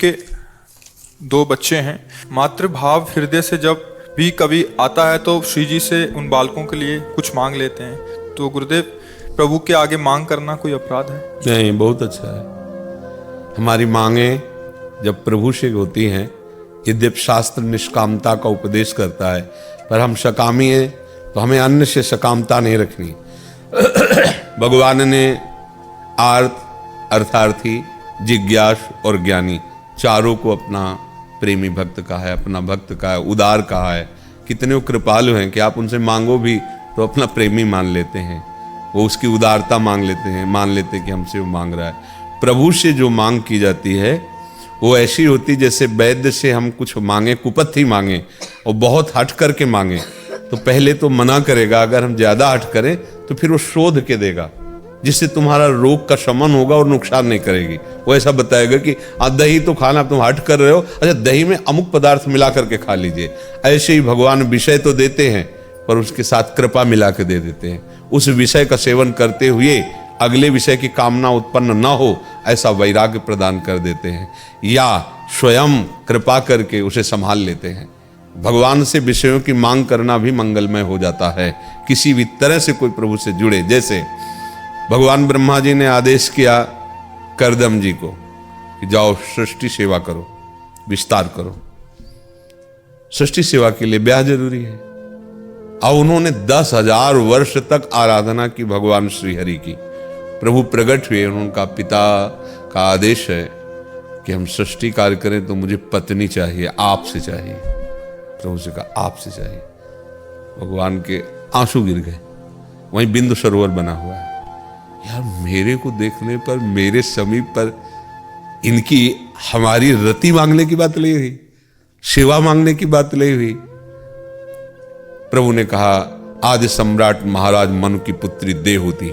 के 2 बच्चे हैं। मातृभाव हृदय से जब भी कभी आता है तो श्री जी से उन बालकों के लिए कुछ मांग लेते हैं। तो गुरुदेव, प्रभु के आगे मांग करना कोई अपराध है? नहीं, बहुत अच्छा है। हमारी मांगे जब प्रभु से होती हैं, यद्यप शास्त्र निष्कामता का उपदेश करता है, पर हम सकामी हैं तो हमें अन्य से सकामता नहीं रखनी। भगवान ने आर्त, अर्थार्थी, जिज्ञास और ज्ञानी चारों को अपना प्रेमी भक्त कहा है, अपना भक्त कहा है, उदार कहा है। कितने वो कृपालु हैं कि आप उनसे मांगो भी तो अपना प्रेमी मान लेते हैं, वो उसकी उदारता मान लेते हैं कि हमसे वो मांग रहा है। प्रभु से जो मांग की जाती है वो ऐसी होती जैसे वैद्य से हम कुछ मांगे, कुपथी मांगे और बहुत हट करके मांगे तो पहले तो मना करेगा, अगर हम ज्यादा हट करें तो फिर वो शोध के देगा जिससे तुम्हारा रोग का शमन होगा और नुकसान नहीं करेगी। वो ऐसा बताएगा कि दही तो खाना, तुम हट कर रहे हो, अच्छा दही में अमुक पदार्थ मिला करके खा लीजिए। ऐसे ही भगवान विषय तो देते हैं पर उसके साथ कृपा मिला के दे देते हैं। उस विषय का सेवन करते हुए अगले विषय की कामना उत्पन्न न हो ऐसा वैराग्य प्रदान कर देते हैं, या स्वयं कृपा करके उसे संभाल लेते हैं। भगवान से विषयों की मांग करना भी मंगलमय हो जाता है, किसी भी तरह से कोई प्रभु से जुड़े। जैसे भगवान ब्रह्मा जी ने आदेश किया करदम जी को कि जाओ सृष्टि सेवा करो, विस्तार करो। सृष्टि सेवा के लिए ब्याह जरूरी है। अब उन्होंने 10,000 वर्ष तक आराधना की भगवान श्री हरि की। प्रभु प्रकट हुए, उनका पिता का आदेश है कि हम सृष्टि कार्य करें तो मुझे पत्नी चाहिए, आपसे चाहिए। प्रभु से कहा आपसे चाहिए। भगवान के आंसू गिर गए। वहीं बिंदु सरोवर बना हुआ है। यार मेरे को देखने पर, मेरे समीप पर इनकी हमारी रति मांगने की बात नहीं हुई, सेवा मांगने की बात नहीं हुई। प्रभु ने कहा आदि सम्राट महाराज मनु की पुत्री देवहूति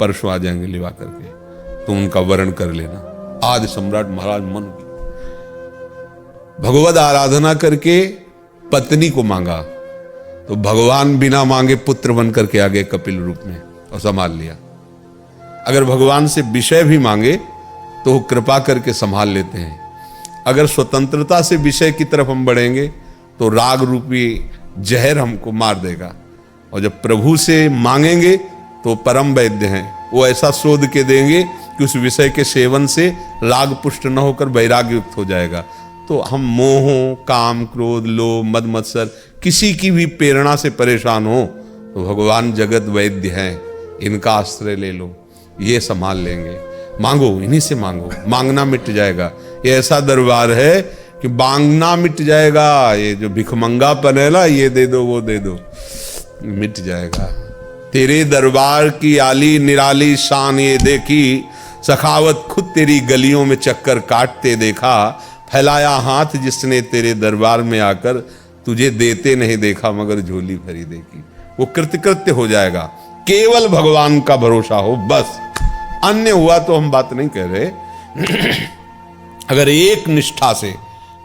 परसों आ जाएंगे लिवा करके, तुम उनका वर्ण कर लेना। आदि सम्राट महाराज मनु की भगवद आराधना करके पत्नी को मांगा तो भगवान बिना मांगे पुत्र बन करके आ गए कपिल रूप में और संभाल लिया। अगर भगवान से विषय भी मांगे तो वो कृपा करके संभाल लेते हैं। अगर स्वतंत्रता से विषय की तरफ हम बढ़ेंगे तो राग रूपी जहर हमको मार देगा। और जब प्रभु से मांगेंगे तो परम वैद्य हैं, वो ऐसा शोध के देंगे कि उस विषय के सेवन से राग पुष्ट न होकर वैराग्य युक्त हो जाएगा। तो हम मोह, काम, क्रोध, लोभ, मद मत्सर किसी की भी प्रेरणा से परेशान हो तो भगवान जगत वैद्य हैं, इनका आश्रय ले लो, ये संभाल लेंगे। मांगो, इन्हीं से मांगो, मांगना मिट जाएगा। ये ऐसा दरबार है कि मांगना मिट जाएगा। ये जो भिखमंगापन है ना, ये दे दो वो दे दो, मिट जाएगा। तेरे दरबार की आली निराली शान ये देखी, सखावत खुद तेरी गलियों में चक्कर काटते देखा। फैलाया हाथ जिसने तेरे दरबार में आकर, तुझे देते नहीं देखा मगर झोली भरी देखी। वो कृतकृत्य हो जाएगा। केवल भगवान का भरोसा हो बस। अन्य हुआ तो हम बात नहीं कह रहे। अगर एक निष्ठा से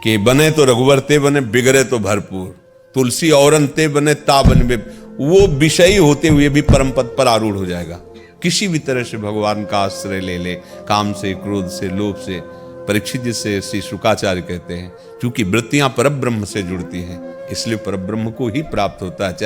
कि बने तो रघुवर ते बने, बिगड़े तो भरपूर, तुलसी औरन ते बने ता बने, वो विषयी होते हुए भी परम पद पर आरूढ़ हो जाएगा। किसी भी तरह से भगवान का आश्रय ले ले, काम से, क्रोध से, लोभ से। परीक्षित जिसे श्री शुकाचार्य कहते हैं, चूंकि वृत्तियां परब्रह्म से जुड़ती हैं इसलिए परब्रह्म को ही प्राप्त होता है।